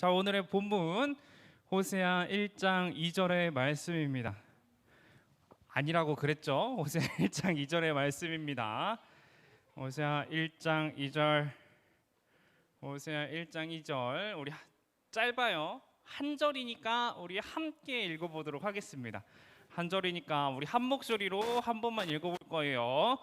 자, 오늘의 본문 호세아 1장 2절의 말씀입니다. 아니라고 그랬죠? 호세아 1장 2절의 말씀입니다. 호세아 1장 2절. 호세아 1장 2절. 우리 짧아요. 한 절이니까 우리 함께 읽어보도록 하겠습니다. 한 절이니까 우리 한 목소리로 한 번만 읽어볼 거예요.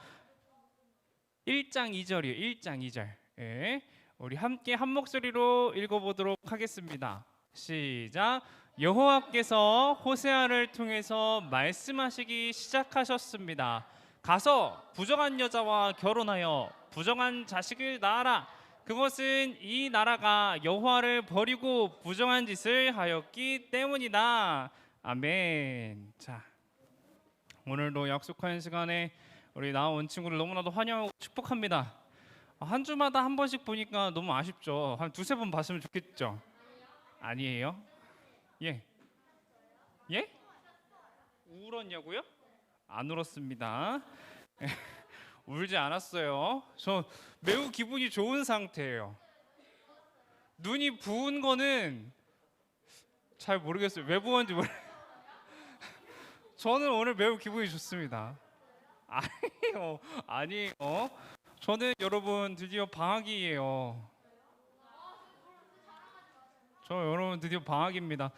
1장 2절이에요. 1장 2절. 예. 우리 함께 한 목소리로 읽어보도록 하겠습니다. 시작. 여호와께서 호세아를 통해서 말씀하시기 시작하셨습니다. 가서 부정한 여자와 결혼하여 부정한 자식을 낳아라. 그것은 이 나라가 여호와를 버리고 부정한 짓을 하였기 때문이다. 아멘. 자, 오늘도 약속한 시간에 우리 나온 친구를 너무나도 환영하고 축복합니다. 한 주마다 한 번씩 보니까 너무 아쉽죠. 한 두세 번 봤으면 좋겠죠. 아니에요? 예? 예? 울었냐고요? 안 울었습니다. 울지 않았어요. 저 매우 기분이 좋은 상태예요. 눈이 부은 거는 잘 모르겠어요. 왜 부었는지 저는 오늘 매우 기분이 좋습니다. 아니에요. 아니에요. 저는 여러분 드디어 방학이에요. 저 여러분 드디어 방학입니다.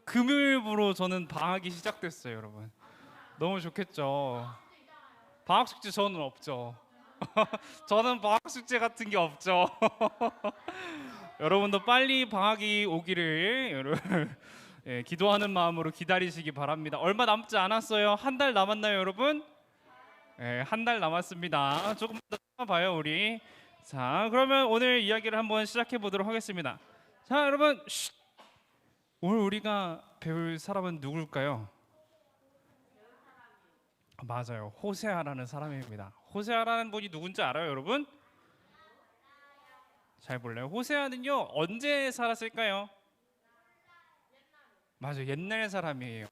금요일부로 저는 방학이 시작됐어요, 여러분. 너무 좋겠죠. 방학 숙제 저는 없죠. 저는 방학 숙제 같은 게 없죠. 여러분도 빨리 방학이 오기를 여러분 예, 기도하는 마음으로 기다리시기 바랍니다. 얼마 남지 않았어요. 한 달 남았나요, 여러분? 예, 한 달 남았습니다. 조금 더 참아봐요, 우리. 자, 그러면 오늘 이야기를 한번 시작해 보도록 하겠습니다. 자, 여러분, 오늘 우리가 배울 사람은 누굴까요? 맞아요, 호세아라는 사람입니다. 호세아라는 분이 누군지 알아요, 여러분? 잘 몰라요. 호세아는요, 언제 살았을까요? 맞아요, 옛날 사람이에요.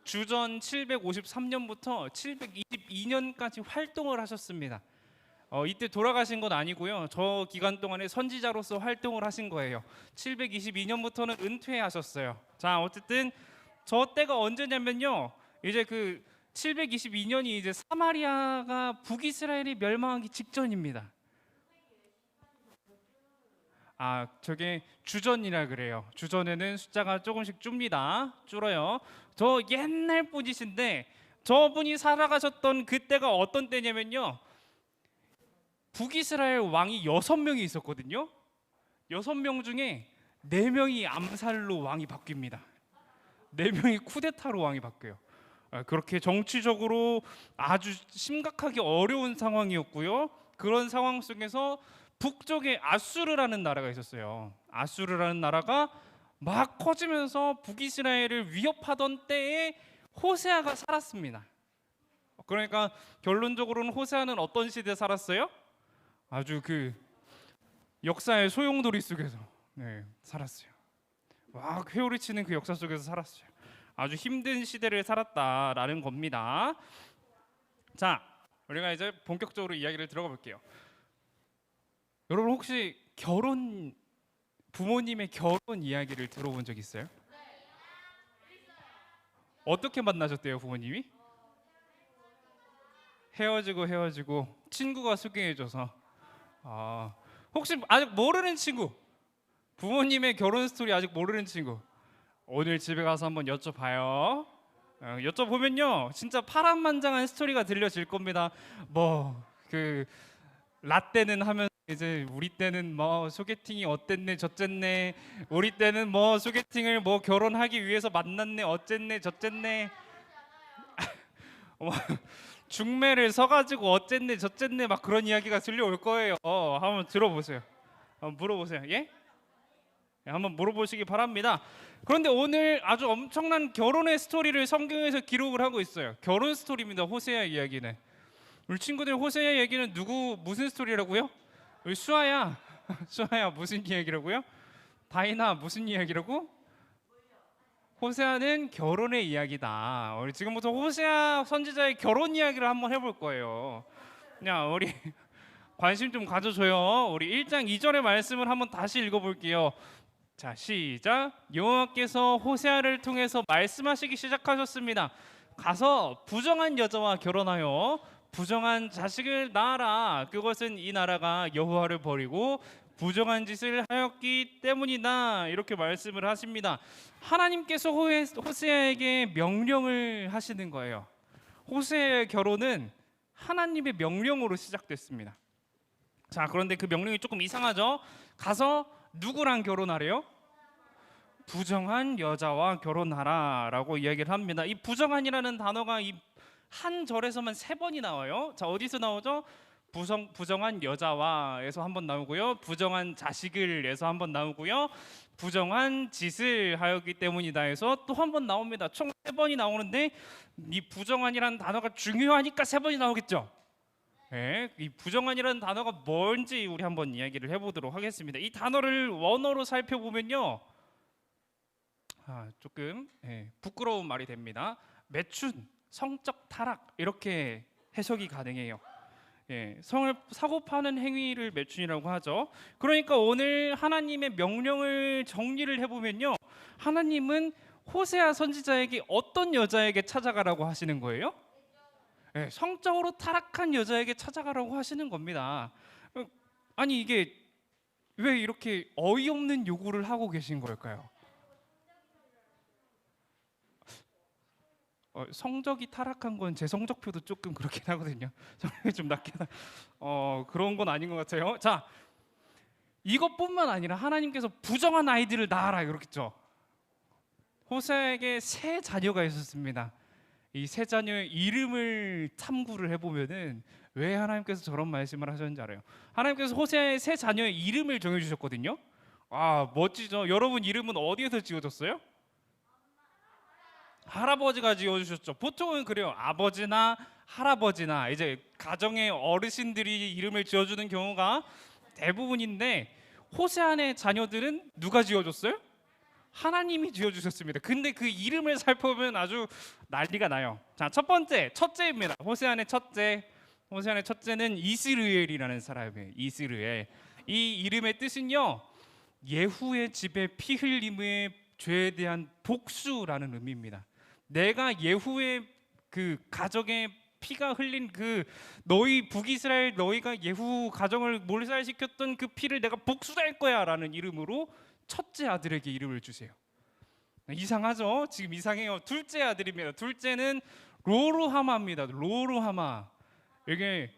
주전 753년부터 722년까지 활동을 하셨습니다. 이때 돌아가신 건 아니고요. 저 기간 동안에 선지자로서 활동을 하신 거예요. 722년부터는 은퇴하셨어요. 자, 어쨌든 저 때가 언제냐면요. 이제 그 722년이 이제 사마리아가 북이스라엘이 멸망하기 직전입니다. 아, 저게 주전이라 그래요. 주전에는 숫자가 조금씩 줄어요. 저 옛날 분이신데 저분이 살아가셨던 그때가 어떤 때냐면요, 북이스라엘 왕이 6명이 있었거든요. 6명 중에 4명이 암살로 왕이 바뀝니다. 4명이 쿠데타로 왕이 바뀌어요. 그렇게 정치적으로 아주 심각하게 어려운 상황이었고요. 그런 상황 속에서 북쪽에 아수르라는 나라가 있었어요. 아수르라는 나라가 막 커지면서 북이스라엘을 위협하던 때에 호세아가 살았습니다. 그러니까 결론적으로는 호세아는 어떤 시대에 살았어요? 아주 그 역사의 소용돌이 속에서 살았어요. 와, 회오리 치는 그 역사 속에서 살았어요. 아주 힘든 시대를 살았다라는 겁니다. 자, 우리가 이제 본격적으로 이야기를 들어가 볼게요. 여러분 혹시 부모님의 결혼 이야기를 들어본 적 있어요? 어떻게 만나셨대요, 부모님이? 헤어지고 친구가 소개해줘서. 혹시 아직 모르는 친구, 부모님의 결혼 스토리 아직 모르는 친구, 오늘 집에 가서 한번 여쭤봐요. 여쭤보면요, 진짜 파란만장한 스토리가 들려질 겁니다. 라떼는 하면 이제 우리 때는 뭐 소개팅이 어땠네 저쨌네, 우리 때는 뭐 소개팅을 뭐 결혼하기 위해서 만났네 어쨌네 저쨌네, 중매를 서가지고 어쨌네 저쨌네 막 그런 이야기가 들려올 거예요. 한번 들어보세요. 한번 물어보세요. 예? 한번 물어보시기 바랍니다. 그런데 오늘 아주 엄청난 결혼의 스토리를 성경에서 기록을 하고 있어요. 결혼 스토리입니다. 호세아 이야기는. 우리 친구들, 호세아 얘기는 무슨 스토리라고요? 우리 수아야 수아야 무슨 이야기라고요? 다이나 무슨 이야기라고? 호세아는 결혼의 이야기다. 우리 지금부터 호세아 선지자의 결혼 이야기를 한번 해볼 거예요. 그냥 우리 관심 좀 가져줘요. 우리 1장 2절의 말씀을 한번 다시 읽어볼게요. 자, 시작. 여호와께서 호세아를 통해서 말씀하시기 시작하셨습니다. 가서 부정한 여자와 결혼하여 부정한 자식을 낳아라. 그것은 이 나라가 여호와를 버리고 부정한 짓을 하였기 때문이다. 이렇게 말씀을 하십니다. 하나님께서 호세아에게 명령을 하시는 거예요. 호세아의 결혼은 하나님의 명령으로 시작됐습니다. 자, 그런데 그 명령이 조금 이상하죠? 가서 누구랑 결혼하래요? 부정한 여자와 결혼하라라고 이야기를 합니다. 이 부정한이라는 단어가 이 한 절에서만 3번이 나와요. 자, 어디서 나오죠? 부정한 여자와에서 한번 나오고요. 부정한 자식을에서 한번 나오고요. 부정한 짓을 하였기 때문이다에서 또 한 번 나옵니다. 총 3번이 나오는데 이 부정한이라는 단어가 중요하니까 3번이 나오겠죠. 네, 이 부정한이라는 단어가 뭔지 우리 한번 이야기를 해보도록 하겠습니다. 이 단어를 원어로 살펴보면요, 조금 부끄러운 말이 됩니다. 매춘, 성적 타락 이렇게 해석이 가능해요. 성을 사고 파는 행위를 매춘이라고 하죠. 그러니까 오늘 하나님의 명령을 정리를 해보면요, 하나님은 호세아 선지자에게 어떤 여자에게 찾아가라고 하시는 거예요? 성적으로 타락한 여자에게 찾아가라고 하시는 겁니다. 아니, 이게 왜 이렇게 어이없는 요구를 하고 계신 걸까요? 성적이 타락한 건 제 성적표도 조금 그렇긴 하거든요. 성적이 좀 낮게 그런 건 아닌 것 같아요. 자, 이것뿐만 아니라 하나님께서 부정한 아이들을 낳아라 그렇겠죠. 호세아에게 3자녀가 있었습니다. 이 3자녀의 이름을 탐구를 해보면은 왜 하나님께서 저런 말씀을 하셨는지 알아요. 하나님께서 호세아의 3자녀의 이름을 정해주셨거든요. 멋지죠. 여러분 이름은 어디에서 지어졌어요? 할아버지가 지어주셨죠. 보통은 그래요. 아버지나 할아버지나 이제 가정의 어르신들이 이름을 지어주는 경우가 대부분인데, 호세아의 자녀들은 누가 지어줬어요? 하나님이 지어주셨습니다. 근데 그 이름을 살펴보면 아주 난리가 나요. 자, 첫 번째, 첫째입니다. 호세아의 첫째. 호세아의 첫째는 이스르엘이라는 사람이에요. 이스르엘. 이 이름의 뜻은요, 예후의 집에 피 흘림의 죄에 대한 복수라는 의미입니다. 내가 예후의 그 가정에 피가 흘린 그 너희 북이스라엘, 너희가 예후 가정을 몰살시켰던 그 피를 내가 복수할 거야라는 이름으로 첫째 아들에게 이름을 주세요. 이상하죠? 지금 이상해요. 둘째 아들입니다. 둘째는 로루하마입니다. 로루하마. 이게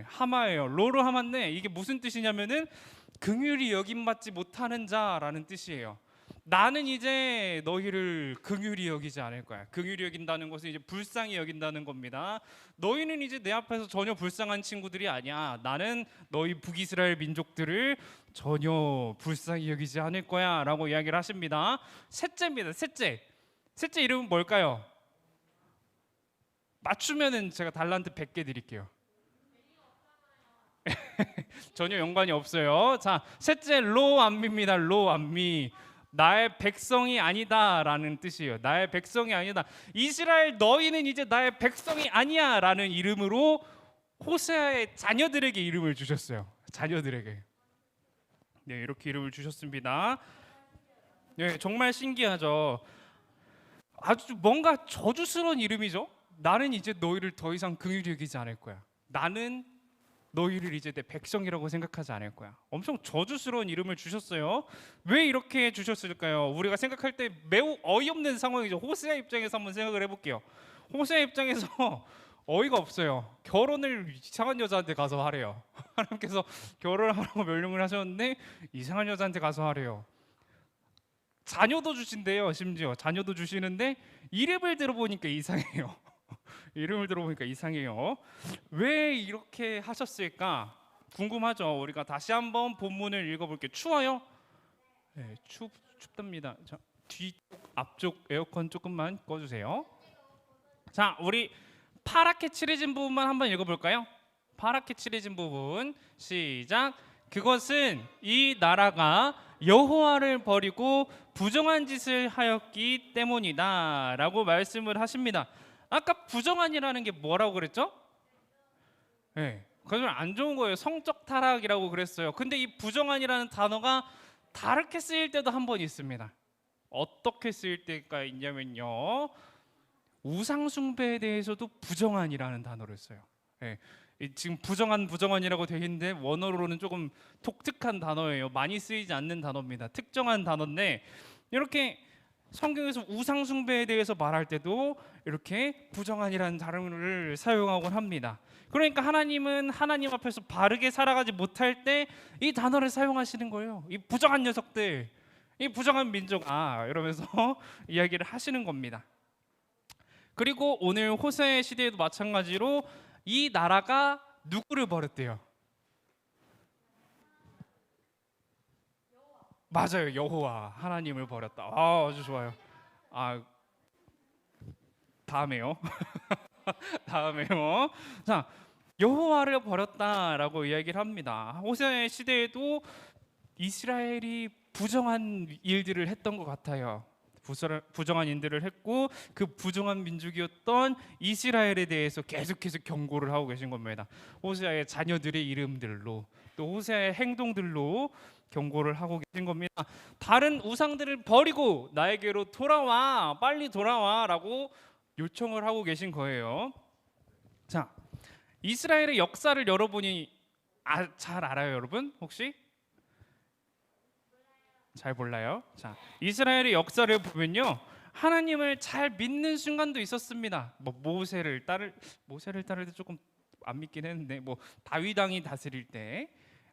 하마예요. 로루하마인데 이게 무슨 뜻이냐면은 긍휼히 여김받지 못하는 자라는 뜻이에요. 나는 이제 너희를 긍휼히 여기지 않을 거야. 긍휼히 여긴다는 것은 이제 불쌍히 여긴다는 겁니다. 너희는 이제 내 앞에서 전혀 불쌍한 친구들이 아니야. 나는 너희 북이스라엘 민족들을 전혀 불쌍히 여기지 않을 거야 라고 이야기를 하십니다. 셋째입니다. 셋째 이름은 뭘까요? 맞추면은 제가 달란트 100개 드릴게요. 전혀 연관이 없어요. 자, 셋째 로암미입니다. 로암미. 나의 백성이 아니다라는 뜻이에요. 나의 백성이 아니다. 이스라엘 너희는 이제 나의 백성이 아니야라는 이름으로 호세아의 자녀들에게 이름을 주셨어요. 자녀들에게. 이렇게 이름을 주셨습니다. 정말 신기하죠. 아주 뭔가 저주스러운 이름이죠. 나는 이제 너희를 더 이상 긍휼히 여기지 않을 거야. 나는 너희를 이제 내 백성이라고 생각하지 않을 거야. 엄청 저주스러운 이름을 주셨어요. 왜 이렇게 주셨을까요? 우리가 생각할 때 매우 어이없는 상황이죠. 호세아 입장에서 한번 생각을 해볼게요. 호세아 입장에서 어이가 없어요. 결혼을 이상한 여자한테 가서 하래요. 하나님께서 결혼하라고 명령을 하셨는데 이상한 여자한테 가서 하래요. 자녀도 주신대요. 심지어 자녀도 주시는데 이름을 들어보니까 이상해요. 이름을 들어보니까 이상해요. 왜 이렇게 하셨을까 궁금하죠. 우리가 다시 한번 본문을 읽어볼게요. 추워요? 춥답니다. 자, 뒤쪽 앞쪽 에어컨 조금만 꺼주세요. 자, 우리 파랗게 칠해진 부분만 한번 읽어볼까요? 파랗게 칠해진 부분 시작. 그것은 이 나라가 여호와를 버리고 부정한 짓을 하였기 때문이다 라고 말씀을 하십니다. 아까 부정한이라는 게 뭐라고 그랬죠? 그건 안 좋은 거예요. 성적 타락이라고 그랬어요. 근데 이 부정한이라는 단어가 다르게 쓰일 때도 한 번 있습니다. 어떻게 쓰일 때가 있냐면요, 우상 숭배에 대해서도 부정한이라는 단어를 써요. 예, 지금 부정한이라고 되어 있는데 원어로는 조금 독특한 단어예요. 많이 쓰이지 않는 단어입니다. 특정한 단어인데, 이렇게 성경에서 우상 숭배에 대해서 말할 때도 이렇게 부정한이라는 단어를 사용하곤 합니다. 그러니까 하나님은 하나님 앞에서 바르게 살아가지 못할 때 이 단어를 사용하시는 거예요. 이 부정한 녀석들, 이 부정한 민족아, 이러면서 이야기를 하시는 겁니다. 그리고 오늘 호세의 시대에도 마찬가지로 이 나라가 누구를 버렸대요? 맞아요, 여호와 하나님을 버렸다. 아주 좋아요. 아, 다음에요. 다음에요. 자, 여호와를 버렸다라고 이야기를 합니다. 호세의 시대에도 이스라엘이 부정한 일들을 했던 것 같아요. 부정한 일들을 했고, 그 부정한 민족이었던 이스라엘에 대해서 계속해서 경고를 하고 계신 겁니다. 호세아의 자녀들의 이름들로, 또 호세아의 행동들로 경고를 하고 계신 겁니다. 다른 우상들을 버리고 나에게로 돌아와, 빨리 돌아와라고 요청을 하고 계신 거예요. 자, 이스라엘의 역사를 여러분이 잘 알아요, 여러분? 혹시? 잘 몰라요? 자, 이스라엘의 역사를 보면요, 하나님을 잘 믿는 순간도 있었습니다. 뭐 모세를 따를 때 조금 안 믿긴 했는데, 뭐 다윗 왕이 다스릴 때,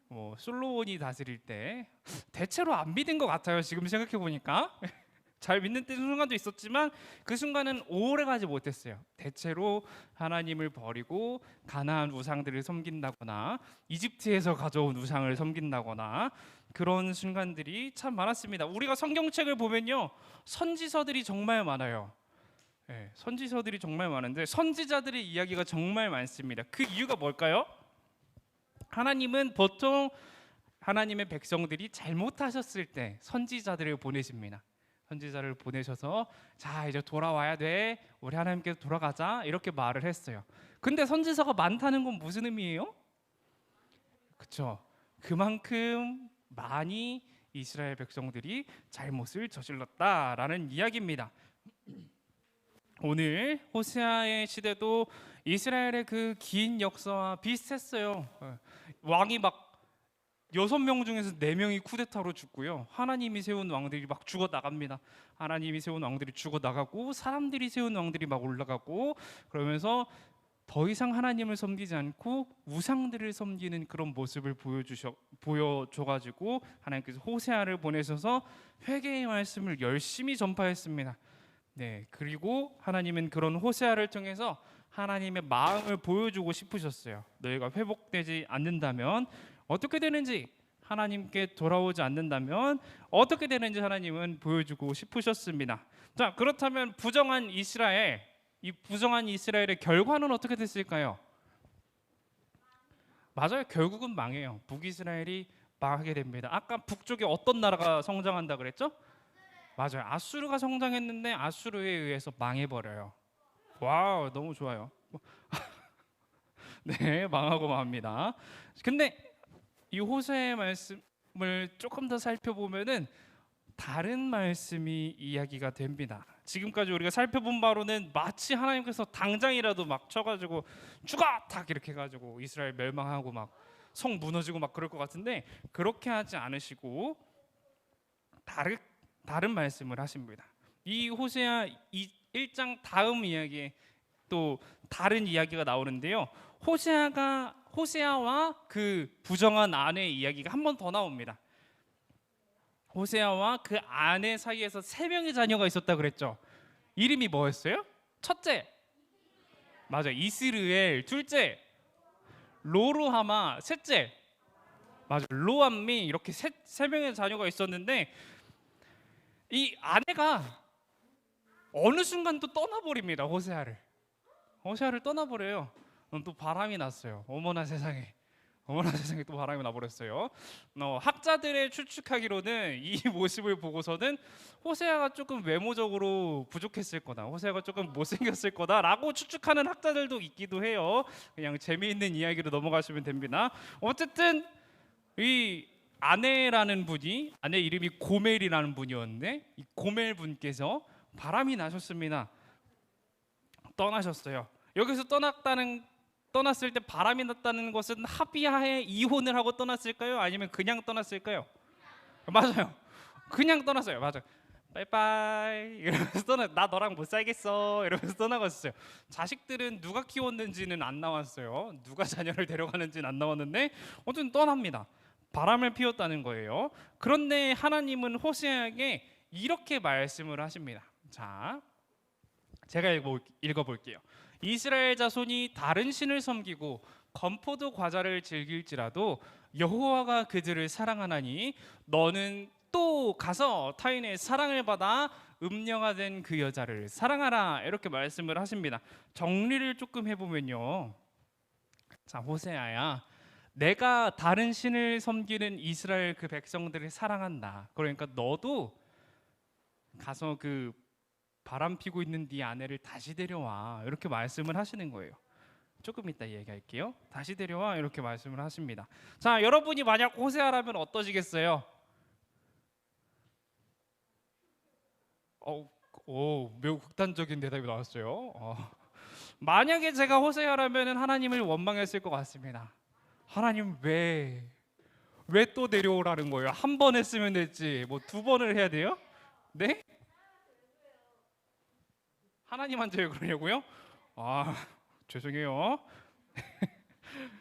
뭐 솔로몬이 다스릴 때 대체로 안 믿은 것 같아요. 지금 생각해 보니까 잘 믿는 순간도 있었지만 그 순간은 오래 가지 못했어요. 대체로 하나님을 버리고 가나안 우상들을 섬긴다거나 이집트에서 가져온 우상을 섬긴다거나 그런 순간들이 참 많았습니다. 우리가 성경책을 보면요, 선지서들이 정말 많아요. 네, 선지서들이 정말 많은데 선지자들의 이야기가 정말 많습니다. 그 이유가 뭘까요? 하나님은 보통 하나님의 백성들이 잘못하셨을 때 선지자들을 보내십니다. 선지자를 보내셔서 자, 이제 돌아와야 돼, 우리 하나님께서 돌아가자, 이렇게 말을 했어요. 근데 선지서가 많다는 건 무슨 의미예요? 그렇죠. 그만큼 많이 이스라엘 백성들이 잘못을 저질렀다라는 이야기입니다. 오늘 호세아의 시대도 이스라엘의 그 긴 역사와 비슷했어요. 왕이 막 6명 중에서 4명이 쿠데타로 죽고요, 하나님이 세운 왕들이 막 죽어 나갑니다. 하나님이 세운 왕들이 죽어 나가고 사람들이 세운 왕들이 막 올라가고, 그러면서 더 이상 하나님을 섬기지 않고 우상들을 섬기는 그런 모습을 보여줘가지고 하나님께서 호세아를 보내셔서 회개의 말씀을 열심히 전파했습니다. 네, 그리고 하나님은 그런 호세아를 통해서 하나님의 마음을 보여주고 싶으셨어요. 너희가 회복되지 않는다면 어떻게 되는지, 하나님께 돌아오지 않는다면 어떻게 되는지 하나님은 보여주고 싶으셨습니다. 자, 그렇다면 부정한 이스라엘, 이 부정한 이스라엘의 결과는 어떻게 됐을까요? 맞아요, 결국은 망해요. 북이스라엘이 망하게 됩니다. 아까 북쪽에 어떤 나라가 성장한다 그랬죠? 맞아요, 아수르가 성장했는데 아수르에 의해서 망해버려요. 와우, 너무 좋아요. 네, 망하고 맙니다. 근데 이 호세의 말씀을 조금 더 살펴보면은 다른 말씀이 이야기가 됩니다. 지금까지 우리가 살펴본 바로는 마치 하나님께서 당장이라도 막 쳐가지고 죽어! 탁 이렇게 해가지고 이스라엘 멸망하고 막 성 무너지고 막 그럴 것 같은데, 그렇게 하지 않으시고 다른 말씀을 하십니다. 이 호세아 1장 다음 이야기에 또 다른 이야기가 나오는데요, 호세아와 그 부정한 아내의 이야기가 한 번 더 나옵니다. 호세아와 그 아내 사이에서 3명의 자녀가 있었다 그랬죠. 이름이 뭐였어요? 첫째, 맞아, 이스르엘. 둘째, 로루하마. 셋째, 맞아, 로암미. 이렇게 세 명의 자녀가 있었는데 이 아내가 어느 순간 또 떠나버립니다. 호세아를 떠나버려요. 또 바람이 났어요. 어머나 세상에 또 바람이 나버렸어요. 학자들의 추측하기로는 이 모습을 보고서는 호세아가 조금 외모적으로 부족했을 거다, 호세아가 조금 못생겼을 거다라고 추측하는 학자들도 있기도 해요. 그냥 재미있는 이야기로 넘어가시면 됩니다. 어쨌든 이 아내라는 분이 아내 이름이 고멜이라는 분이었는데 이 고멜 분께서 바람이 나셨습니다. 떠나셨어요. 여기서 떠났을 때 바람이 났다는 것은 합의하에 이혼을 하고 떠났을까요? 아니면 그냥 떠났을까요? 맞아요. 그냥 떠났어요. 맞아요. 빠이빠이 이러면서 나 너랑 못 살겠어 이러면서 떠나갔어요. 자식들은 누가 키웠는지는 안 나왔어요. 누가 자녀를 데려가는지는 안 나왔는데 어쨌든 떠납니다. 바람을 피웠다는 거예요. 그런데 하나님은 호세아에게 이렇게 말씀을 하십니다. 자, 제가 읽어볼게요. 이스라엘 자손이 다른 신을 섬기고 건포도 과자를 즐길지라도 여호와가 그들을 사랑하나니 너는 또 가서 타인의 사랑을 받아 음녀가 된 그 여자를 사랑하라 이렇게 말씀을 하십니다. 정리를 조금 해보면요. 자, 호세아야, 내가 다른 신을 섬기는 이스라엘 그 백성들을 사랑한다. 그러니까 너도 가서 그 바람 피고 있는 네 아내를 다시 데려와 이렇게 말씀을 하시는 거예요. 조금 이따 얘기할게요. 다시 데려와 이렇게 말씀을 하십니다. 자, 여러분이 만약 호세아라면 어떠시겠어요? 매우 극단적인 대답이 나왔어요. 만약에 제가 호세아라면 하나님을 원망했을 것 같습니다. 하나님 왜 또 내려오라는 거예요? 한 번 했으면 됐지 뭐 두 번을 해야 돼요? 네? 하나님한테 왜 그러냐고요? 죄송해요.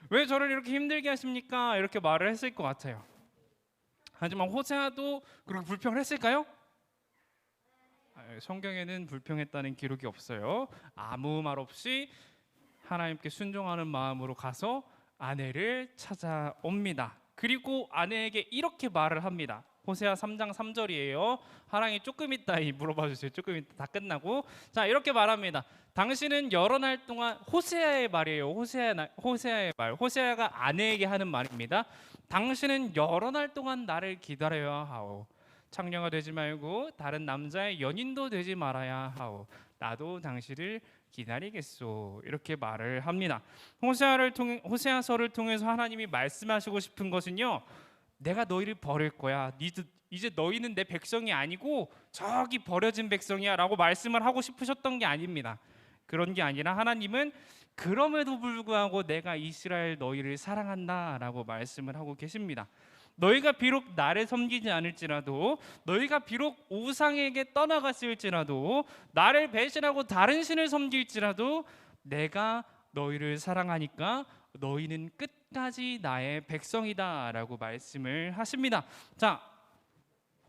왜 저를 이렇게 힘들게 하십니까? 이렇게 말을 했을 것 같아요. 하지만 호세아도 그렇게 불평을 했을까요? 성경에는 불평했다는 기록이 없어요. 아무 말 없이 하나님께 순종하는 마음으로 가서 아내를 찾아옵니다. 그리고 아내에게 이렇게 말을 합니다. 호세아 3장 3절이에요. 하랑이 조금 있다 물어봐 주세요. 조금 있다 다 끝나고. 자, 이렇게 말합니다. 당신은 여러 날 동안, 호세아의 말이에요. 호세아의 말. 호세아가 아내에게 하는 말입니다. 당신은 여러 날 동안 나를 기다려야 하오. 창녀가 되지 말고 다른 남자의 연인도 되지 말아야 하오. 나도 당신을 기다리겠소. 이렇게 말을 합니다. 호세아서를 통해서 하나님이 말씀하시고 싶은 것은요, 내가 너희를 버릴 거야. 이제 너희는 내 백성이 아니고 저기 버려진 백성이야 라고 말씀을 하고 싶으셨던 게 아닙니다. 그런 게 아니라 하나님은 그럼에도 불구하고 내가 이스라엘 너희를 사랑한다 라고 말씀을 하고 계십니다. 너희가 비록 나를 섬기지 않을지라도, 너희가 비록 우상에게 떠나갔을지라도, 나를 배신하고 다른 신을 섬길지라도 내가 너희를 사랑하니까 너희는 끝까지 나의 백성이다 라고 말씀을 하십니다. 자,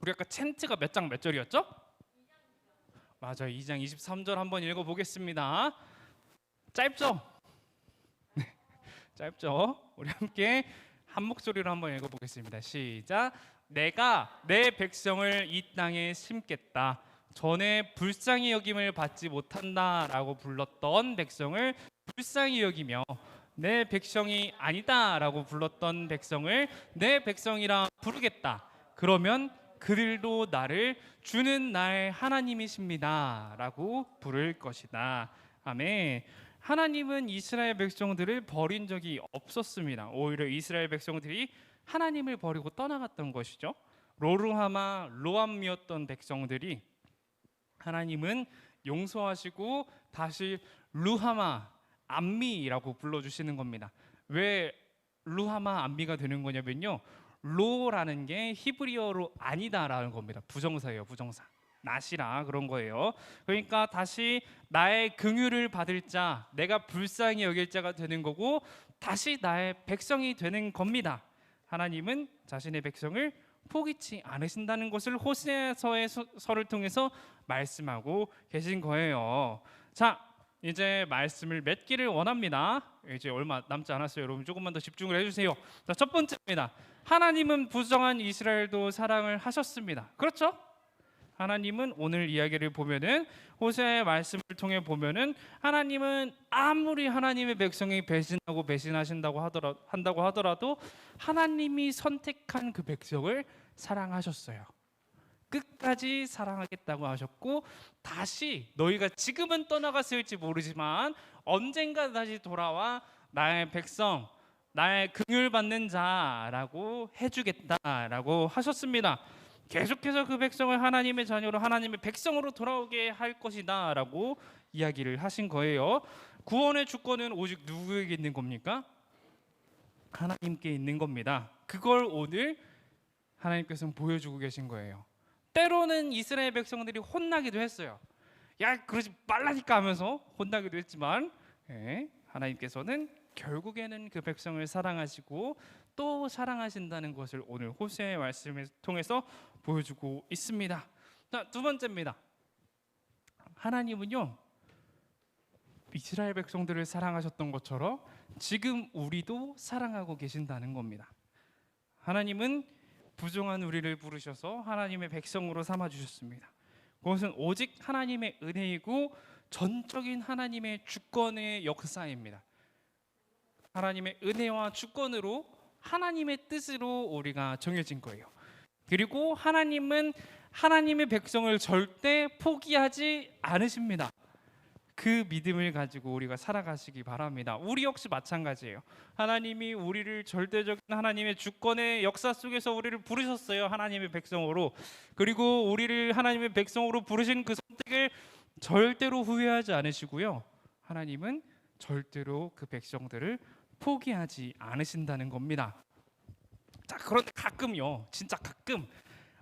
우리 아까 챈트가 몇 장 몇 절이었죠? 맞아요. 2장 23절 한번 읽어보겠습니다. 짧죠? 네, 짧죠? 우리 함께 한 목소리로 한번 읽어보겠습니다. 시작. 내가 내 백성을 이 땅에 심겠다. 전에 불쌍히 여김을 받지 못한다라고 불렀던 백성을 불쌍히 여기며, 내 백성이 아니다라고 불렀던 백성을 내 백성이라 부르겠다. 그러면 그들도 나를 주는 나의 하나님이십니다라고 부를 것이다. 아멘. 하나님은 이스라엘 백성들을 버린 적이 없었습니다. 오히려 이스라엘 백성들이 하나님을 버리고 떠나갔던 것이죠. 로르하마, 로암미였던 백성들이 하나님은 용서하시고 다시 루하마, 암미라고 불러주시는 겁니다. 왜 루하마, 암미가 되는 거냐면요, 로라는 게 히브리어로 아니다라는 겁니다. 부정사예요. 부정사. 낫이라 그런 거예요. 그러니까 다시 나의 긍휼을 받을 자, 내가 불쌍히 여길 자가 되는 거고 다시 나의 백성이 되는 겁니다. 하나님은 자신의 백성을 포기치 않으신다는 것을 호세아서의 서를 통해서 말씀하고 계신 거예요. 자, 이제 말씀을 맺기를 원합니다. 이제 얼마 남지 않았어요. 여러분 조금만 더 집중을 해주세요. 자, 첫 번째입니다. 하나님은 부정한 이스라엘도 사랑을 하셨습니다. 그렇죠? 하나님은 오늘 이야기를 보면은, 호세아의 말씀을 통해 보면은, 하나님은 아무리 하나님의 백성이 배신하신다고 하더라도 하나님이 선택한 그 백성을 사랑하셨어요. 끝까지 사랑하겠다고 하셨고, 다시 너희가 지금은 떠나갔을지 모르지만 언젠가 다시 돌아와 나의 백성, 나의 긍휼 받는 자라고 해주겠다라고 하셨습니다. 계속해서 그 백성을 하나님의 자녀로 하나님의 백성으로 돌아오게 할 것이다라고 이야기를 하신 거예요. 구원의 주권은 오직 누구에게 있는 겁니까? 하나님께 있는 겁니다. 그걸 오늘 하나님께서는 보여주고 계신 거예요. 때로는 이스라엘 백성들이 혼나기도 했어요. 야, 그러지 말라니까 하면서 혼나기도 했지만 하나님께서는 결국에는 그 백성을 사랑하시고 또 사랑하신다는 것을 오늘 호세아의 말씀을 통해서 보여주고 있습니다. 자, 두 번째입니다. 하나님은요, 이스라엘 백성들을 사랑하셨던 것처럼 지금 우리도 사랑하고 계신다는 겁니다. 하나님은 부정한 우리를 부르셔서 하나님의 백성으로 삼아 주셨습니다. 그것은 오직 하나님의 은혜이고 전적인 하나님의 주권의 역사입니다. 하나님의 은혜와 주권으로 하나님의 뜻으로 우리가 정해진 거예요. 그리고 하나님은 하나님의 백성을 절대 포기하지 않으십니다. 그 믿음을 가지고 우리가 살아가시기 바랍니다. 우리 역시 마찬가지예요. 하나님이 우리를 절대적인 하나님의 주권의 역사 속에서 우리를 부르셨어요. 하나님의 백성으로. 그리고 우리를 하나님의 백성으로 부르신 그 선택을 절대로 후회하지 않으시고요. 하나님은 절대로 그 백성들을 포기하지 않으신다는 겁니다. 자, 그런데 가끔요, 진짜 가끔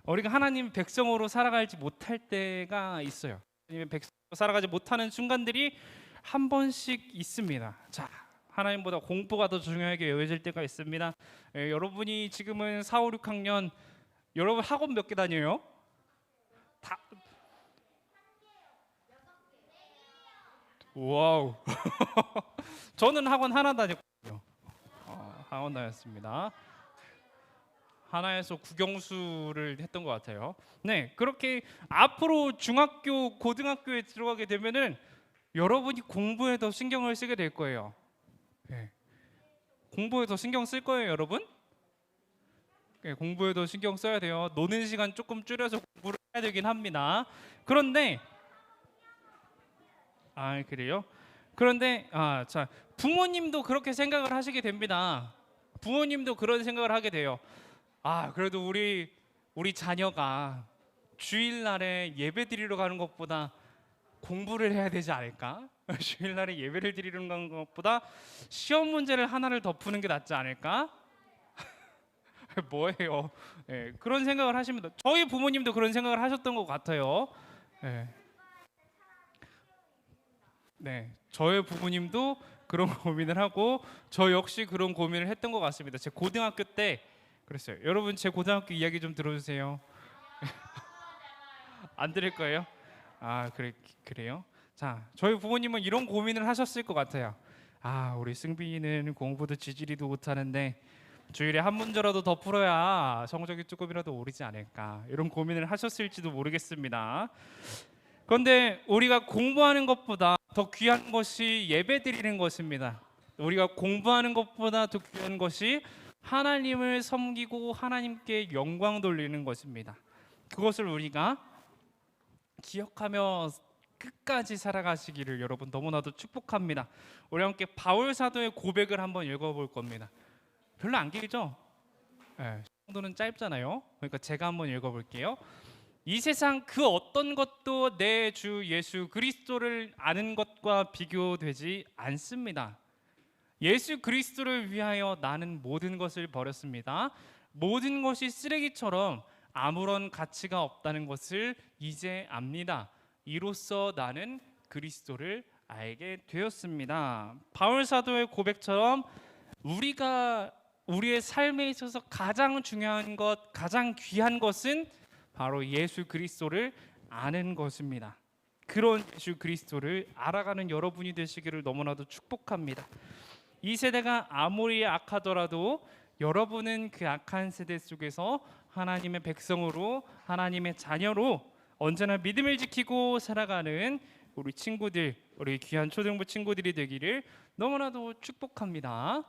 우리가 하나님 백성으로 살아가지 못할 때가 있어요. 하나님의 백성으로 살아가지 못하는 순간들이 한 번씩 있습니다. 자, 하나님보다 공부가 더 중요하게 여겨질 때가 있습니다. 여러분이 지금은 4, 5, 6학년, 여러분 학원 몇 개 다녀요? 다. 와우. 저는 학원 하나 다녔거든요. 학원 다녔습니다. 하나에서 국영수를 했던 것 같아요. 네, 그렇게 앞으로 중학교, 고등학교에 들어가게 되면은 여러분이 공부에 더 신경을 쓰게 될 거예요. 네. 공부에 더 신경 쓸 거예요, 여러분? 네, 공부에 더 신경 써야 돼요. 노는 시간 조금 줄여서 공부를 해야 되긴 합니다. 그런데 그래요? 그런데 자, 부모님도 그렇게 생각을 하시게 됩니다. 부모님도 그런 생각을 하게 돼요. 그래도 우리 자녀가 주일날에 예배 드리러 가는 것보다 공부를 해야 되지 않을까? 주일날에 예배를 드리러 가는 것보다 시험 문제를 하나를 더 푸는 게 낫지 않을까? 뭐예요? 네, 그런 생각을 하십니다. 저희 부모님도 그런 생각을 하셨던 것 같아요. 네, 저의 부모님도 그런 고민을 하고 저 역시 그런 고민을 했던 것 같습니다. 제 고등학교 때 그랬어요. 여러분 제 고등학교 이야기 좀 들어주세요. 안 들을 거예요? 그래요? 자, 저희 부모님은 이런 고민을 하셨을 것 같아요. 우리 승빈이는 공부도 지지리도 못하는데 주일에 한 문제라도 더 풀어야 성적이 조금이라도 오르지 않을까, 이런 고민을 하셨을지도 모르겠습니다. 그런데 우리가 공부하는 것보다 더 귀한 것이 예배 드리는 것입니다. 우리가 공부하는 것보다 더 귀한 것이 하나님을 섬기고 하나님께 영광 돌리는 것입니다. 그것을 우리가 기억하며 끝까지 살아가시기를 여러분 너무나도 축복합니다. 우리 함께 바울 사도의 고백을 한번 읽어볼 겁니다. 별로 안 길죠? 네, 정도는 짧잖아요. 그러니까 제가 한번 읽어볼게요. 이 세상 그 어떤 것도 내 주 예수 그리스도를 아는 것과 비교되지 않습니다. 예수 그리스도를 위하여 나는 모든 것을 버렸습니다. 모든 것이 쓰레기처럼 아무런 가치가 없다는 것을 이제 압니다. 이로써 나는 그리스도를 알게 되었습니다. 바울 사도의 고백처럼 우리가 우리의 삶에 있어서 가장 중요한 것, 가장 귀한 것은 바로 예수 그리스도를 아는 것입니다. 그런 예수 그리스도를 알아가는 여러분이 되시기를 너무나도 축복합니다. 이 세대가 아무리 악하더라도 여러분은 그 악한 세대 속에서 하나님의 백성으로, 하나님의 자녀로 언제나 믿음을 지키고 살아가는 우리 친구들, 우리 귀한 초등부 친구들이 되기를 너무나도 축복합니다.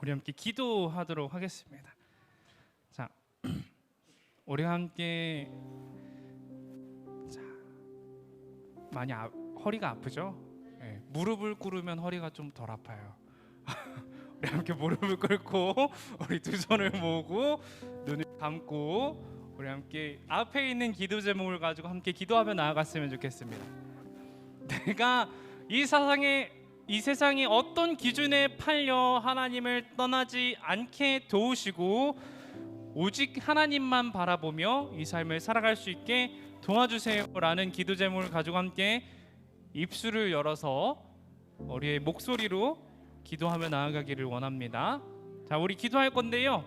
우리 함께 기도하도록 하겠습니다. 자, 우리 함께 많이 허리가 아프죠? 네, 무릎을 꿇으면 허리가 좀 덜 아파요. 우리 함께 무릎을 꿇고 우리 두 손을 모으고 눈을 감고 우리 함께 앞에 있는 기도 제목을 가지고 함께 기도하며 나아갔으면 좋겠습니다. 내가 이 세상에 어떤 기준에 팔려 하나님을 떠나지 않게 도우시고 오직 하나님만 바라보며 이 삶을 살아갈 수 있게 도와주세요라는 기도 제목을 가지고 함께 입술을 열어서 우리의 목소리로 기도하며 나아가기를 원합니다. 자, 우리 기도할 건데요.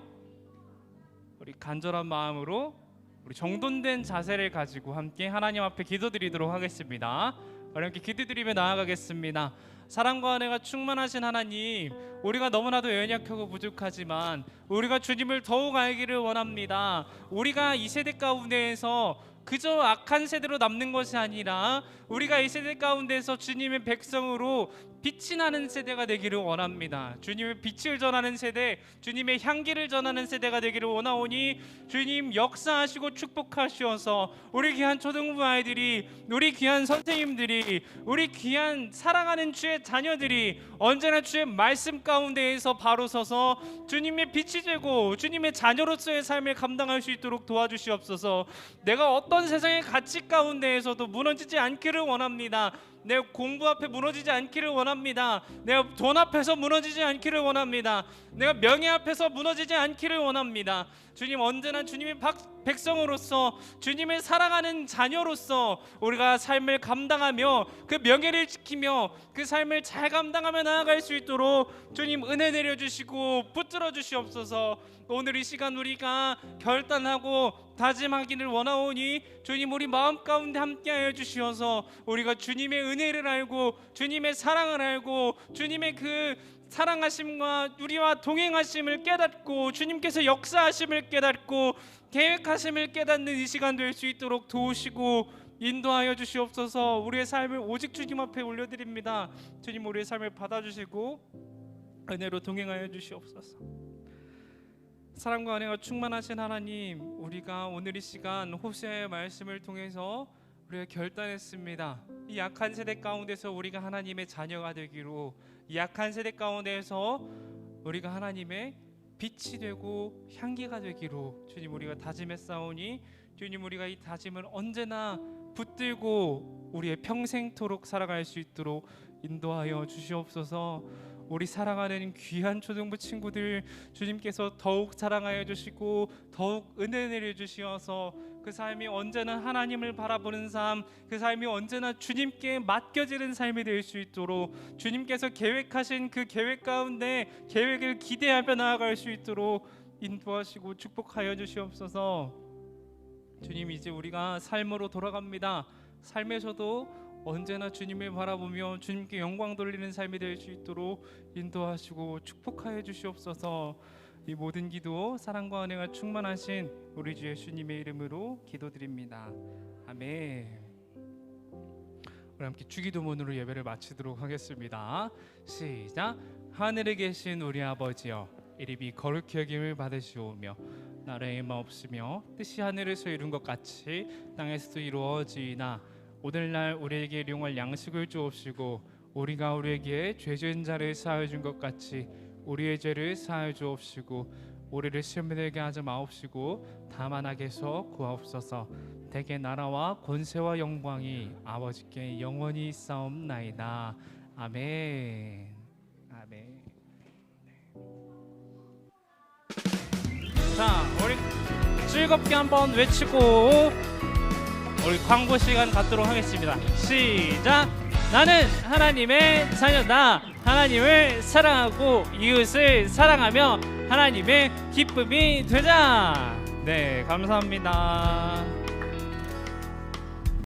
우리 간절한 마음으로 우리 정돈된 자세를 가지고 함께 하나님 앞에 기도드리도록 하겠습니다. 우리 함께 기도드리며 나아가겠습니다. 사랑과 은혜가 충만하신 하나님, 우리가 너무나도 연약하고 부족하지만 우리가 주님을 더욱 알기를 원합니다. 우리가 이 세대 가운데에서 그저 악한 세대로 남는 것이 아니라 우리가 이 세대 가운데서 주님의 백성으로 빛이 나는 세대가 되기를 원합니다. 주님의 빛을 전하는 세대, 주님의 향기를 전하는 세대가 되기를 원하오니 주님 역사하시고 축복하시어서 우리 귀한 초등부 아이들이, 우리 귀한 선생님들이, 우리 귀한 사랑하는 주의 자녀들이 언제나 주의 말씀 가운데에서 바로 서서 주님의 빛이 되고 주님의 자녀로서의 삶을 감당할 수 있도록 도와주시옵소서. 내가 어떤 세상의 가치 가운데에서도 무너지지 않기를 원합니다. 내 공부 앞에 무너지지 않기를 원합니다. 내가 돈 앞에서 무너지지 않기를 원합니다. 내가 명예 앞에서 무너지지 않기를 원합니다. 주님, 언제나 주님의 백성으로서 주님을 사랑하는 자녀로서 우리가 삶을 감당하며 그 명예를 지키며 그 삶을 잘 감당하며 나아갈 수 있도록 주님 은혜 내려주시고 붙들어 주시옵소서. 오늘 이 시간 우리가 결단하고 다짐하기를 원하오니 주님 우리 마음 가운데 함께하여 주시어서 우리가 주님의 은혜를 알고 주님의 사랑을 알고 주님의 그 사랑하심과 우리와 동행하심을 깨닫고 주님께서 역사하심을 깨닫고 계획하심을 깨닫는 이 시간 될 수 있도록 도우시고 인도하여 주시옵소서. 우리의 삶을 오직 주님 앞에 올려드립니다. 주님 우리의 삶을 받아주시고 은혜로 동행하여 주시옵소서. 사랑과 은혜가 충만하신 하나님, 우리가 오늘 이 시간 호세아의 말씀을 통해서 우리가 결단했습니다. 이 약한 세대 가운데서 우리가 하나님의 자녀가 되기로, 이 약한 세대 가운데서 우리가 하나님의 빛이 되고 향기가 되기로 주님 우리가 다짐했사오니 주님 우리가 이 다짐을 언제나 붙들고 우리의 평생토록 살아갈 수 있도록 인도하여 주시옵소서. 우리 사랑하는 귀한 초등부 친구들 주님께서 더욱 사랑하여 주시고 더욱 은혜 내려 주시어서 그 삶이 언제나 하나님을 바라보는 삶, 그 삶이 언제나 주님께 맡겨지는 삶이 될 수 있도록 주님께서 계획하신 그 계획 가운데 계획을 기대하며 나아갈 수 있도록 인도하시고 축복하여 주시옵소서. 주님, 이제 우리가 삶으로 돌아갑니다. 삶에서도 언제나 주님을 바라보며 주님께 영광 돌리는 삶이 될 수 있도록 인도하시고 축복하여 주시옵소서. 이 모든 기도 사랑과 은혜가 충만하신 우리 주 예수님의 이름으로 기도드립니다. 아멘. 우리 함께 주기도문으로 예배를 마치도록 하겠습니다. 시작. 하늘에 계신 우리 아버지여, 이름이 거룩히 여김을 받으시오며 나라의 마옵시며 뜻이 하늘에서 이룬 것 같이 땅에서도 이루어지이다. 오늘날 우리에게 일용할 양식을 주옵시고 우리가 우리에게 죄 지은 자를 사하여 준 것 같이 우리의 죄를 사하여 주옵시고 우리를 시험에 들게 하지 마옵시고 다만 악에서 구하옵소서. 대개 나라와 권세와 영광이 아버지께 영원히 있사옵나이다. 아멘. 아멘. 자, 우리 즐겁게 한번 외치고 우리 광고 시간 갖도록 하겠습니다. 시작. 나는 하나님의 자녀다. 하나님을 사랑하고 이웃을 사랑하며 하나님의 기쁨이 되자. 네, 감사합니다.